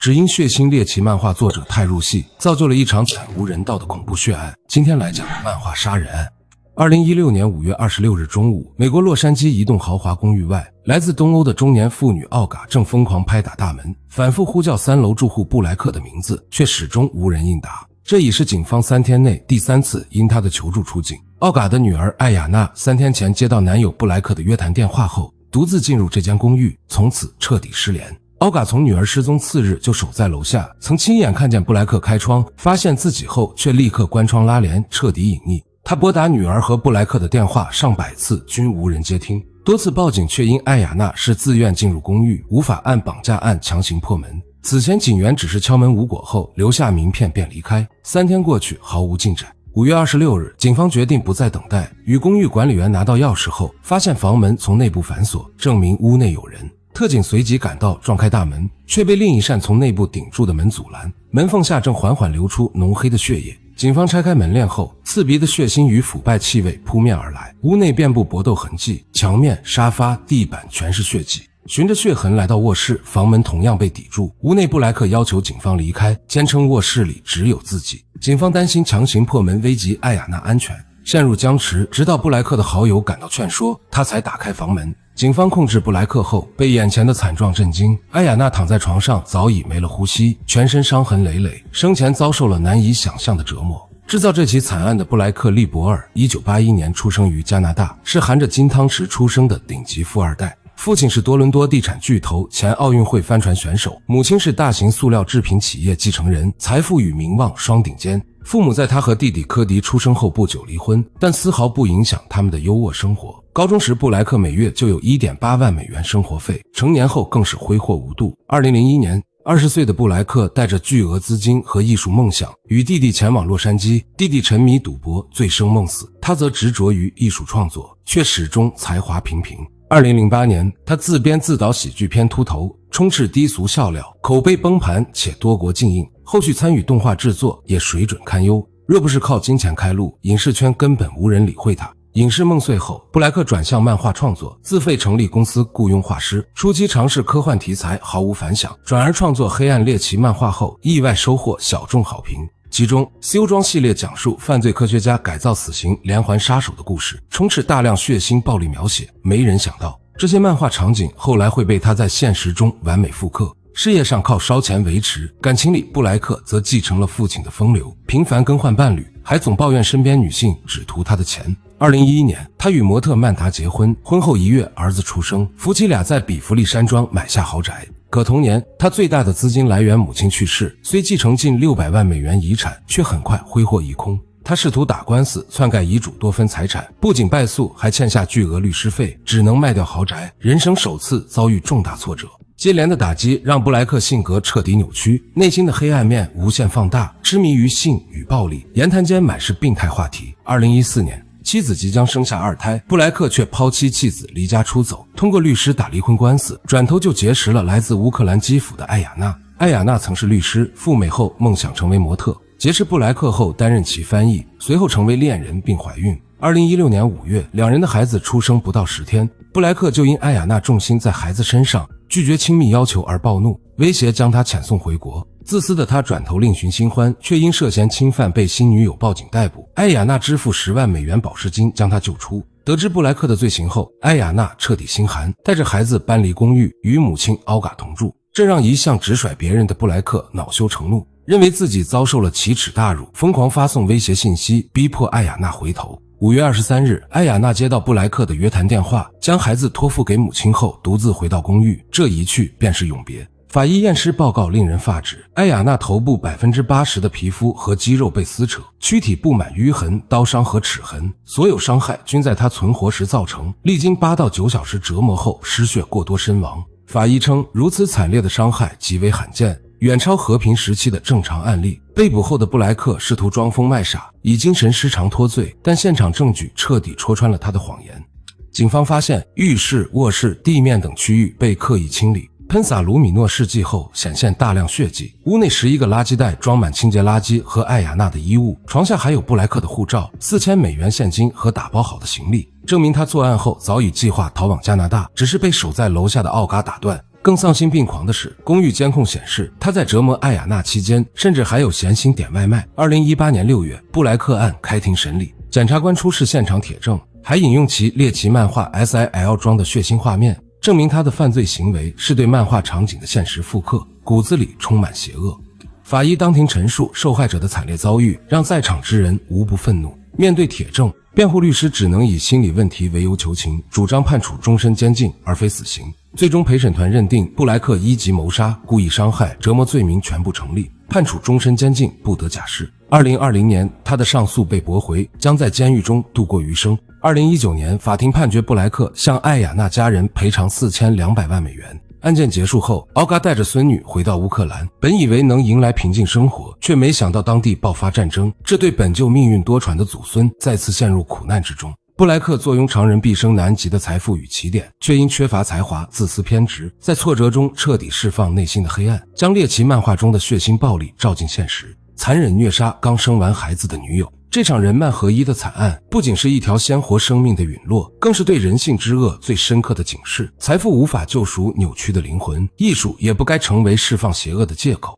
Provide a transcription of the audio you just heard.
只因血腥獵奇漫畫作者太入戲，造就了一場慘無人道的恐怖血案。今天來講漫畫殺人案。2016年5月26日中午，美國洛杉磯一棟豪華公寓外，來自東歐的中年婦女奧嘎正瘋狂拍打大門，反复呼叫3樓住戶布萊克的名字，卻始終無人應答。這已是警方3天內第3次因他的求助出警。奧嘎的女兒艾雅娜3天前接到男友布萊克的約談電話後，獨自進入這間公寓，從此徹底失聯。奧嘎從女兒失蹤次日就守在樓下，曾親眼看見布萊克開窗，發現自己後卻立刻關窗拉簾，徹底隱匿。他撥打女兒和布萊克的電話上百次，均無人接聽，多次報警卻因艾雅娜是自願進入公寓，無法按綁架案強行破門。此前警員只是敲門無果後留下名片便離開。3天過去毫無進展。5月26日，警方決定不再等待，與公寓管理員拿到鑰匙後，發現房門從內部反鎖，證明屋內有人。特警隨即趕到，撞開大門，卻被另一扇從內部頂住的門阻攔，門縫下正緩緩流出濃黑的血液。警方拆開門鏈後，刺鼻的血腥與腐敗氣味撲面而來，屋內遍布搏鬥痕跡，牆面、沙發、地板全是血跡。循着血痕來到臥室，房門同樣被抵住。屋內布萊克要求警方離開，堅稱臥室裡只有自己。警方擔心強行破門危及艾雅娜安全，陷入僵持，直到布萊克的好友趕到勸說，他才打開房門。警方控制布萊克後，被眼前的慘狀震驚。艾雅娜躺在床上，早已沒了呼吸，全身傷痕累累，生前遭受了難以想象的折磨。制造這起慘案的布萊克·利伯爾，1981年出生於加拿大，是含着金湯匙出生的頂級富二代。父親是多倫多地產巨頭、前奧運會帆船選手，母親是大型塑料製品企業繼承人，財富與名望雙頂尖。父母在他和弟弟科迪出生後不久離婚，但絲毫不影響他們的優渥生活。高中時布萊克每月就有 1.8 萬美元生活費，成年後更是揮霍無度。2001年，20歲的布萊克帶着巨額資金和藝術夢想，與弟弟前往洛杉磯。弟弟沉迷賭博，醉生夢死，他則執着於藝術創作，卻始終才華平平。2008年，他自編自導喜劇片《禿頭》，充斥低俗笑料，口碑崩盤且多國禁映。後續參與動畫制作也水準堪憂。若不是靠金錢開路，影視圈根本無人理會他。影視夢碎後，布萊克轉向漫畫創作，自費成立公司僱傭畫師。初期嘗試科幻題材毫無反響，轉而創作黑暗獵奇漫畫後，意外收穫小眾好評。其中修莊系列講述犯罪科學家改造死刑連環殺手的故事，充斥大量血腥暴力描寫。沒人想到這些漫畫場景後來會被他在現實中完美複刻。事業上靠燒錢維持，感情裡布萊克則繼承了父親的風流，頻繁更換伴侶，還總抱怨身邊女性只圖他的錢。2011年，他與模特曼達結婚，婚後1月兒子出生，夫妻倆在比弗利山莊買下豪宅。可同年，他最大的資金來源母親去世，雖繼承近600萬美元遺產，卻很快揮霍一空。他試圖打官司篡改遺囑多分財產，不僅敗訴，還欠下巨額律師費，只能賣掉豪宅，人生首次遭遇重大挫折。接連的打擊讓布萊克性格徹底扭曲，內心的黑暗面無限放大，痴迷於性與暴力，言談間滿是病態話題。2014年，妻子即將生下2胎，布萊克卻拋妻棄子離家出走，通過律師打離婚官司，轉頭就結識了來自烏克蘭基輔的艾雅娜。艾雅娜曾是律師，赴美後夢想成為模特，結識布萊克後擔任其翻譯，隨後成為戀人並懷孕。2016年5月，兩人的孩子出生不到10天，布萊克就因艾雅娜重心在孩子身上，拒絕親密要求而暴怒，威脅將他遣送回國。自私的他轉頭另尋新歡，卻因涉嫌侵犯被新女友報警逮捕。艾雅娜支付10萬美元保釋金將他救出。得知布萊克的罪行後，艾雅娜徹底心寒，帶着孩子搬離公寓，與母親奧嘎同住。這讓一向直甩別人的布萊克惱羞成怒，認為自己遭受了奇恥大辱，瘋狂發送威脅信息，逼迫艾雅娜回頭。5月23日，艾雅娜接到布萊克的約談電話，將孩子托付給母親後，獨自回到公寓。這一去便是永別。法醫驗屍報告令人髮指，艾雅娜頭部 80% 的皮膚和肌肉被撕扯，軀體布滿淤痕、刀傷和齒痕，所有傷害均在她存活時造成，歷經8到9小時折磨後失血過多身亡。法醫稱，如此慘烈的傷害極為罕見，遠超和平時期的正常案例。被捕後的布萊克試圖裝瘋賣傻，以精神失常脫罪，但現場證據徹底戳穿了他的謊言。警方發現浴室、臥室、地面等區域被刻意清理，噴灑盧米諾試劑後顯現大量血跡。屋內11個垃圾袋裝滿清潔垃圾和艾雅娜的衣物，床下還有布萊克的護照、4000美元現金和打包好的行李，證明他作案後早已計劃逃往加拿大，只是被守在樓下的奧嘎打斷。更喪心病狂的是，公寓監控顯示他在折磨艾雅娜期間，甚至還有閒心點外賣。2018年6月，布萊克案開庭審理，檢察官出示現場鐵證，還引用其獵奇漫畫 SIL 中的血腥畫面，證明他的犯罪行為是對漫畫場景的現實複刻，骨子裡充滿邪惡。法醫當庭陳述受害者的慘烈遭遇，讓在場之人無不憤怒。面對鐵證，辯護律師只能以心理問題為由求情，主張判處終身監禁而非死刑。最終陪審團認定布萊克1級謀殺、故意傷害、折磨罪名全部成立，判處終身監禁，不得假釋。2020年，他的上訴被駁回，將在監獄中度過餘生。2019年，法庭判決布萊克向艾雅娜家人賠償4200萬美元。案件結束後，奧嘎帶着孫女回到烏克蘭，本以為能迎來平靜生活，卻沒想到當地爆發戰爭，這對本就命運多舛的祖孫再次陷入苦難之中。布萊克坐擁常人畢生難及的財富與起點，卻因缺乏才華、自私偏執，在挫折中徹底釋放內心的黑暗，將獵奇漫畫中的血腥暴力照進現實，殘忍虐殺剛生完孩子的女友。這場人漫合一的慘案，不僅是一條鮮活生命的隕落，更是對人性之惡最深刻的警示。財富無法救贖扭曲的靈魂，藝術也不該成為釋放邪惡的借口。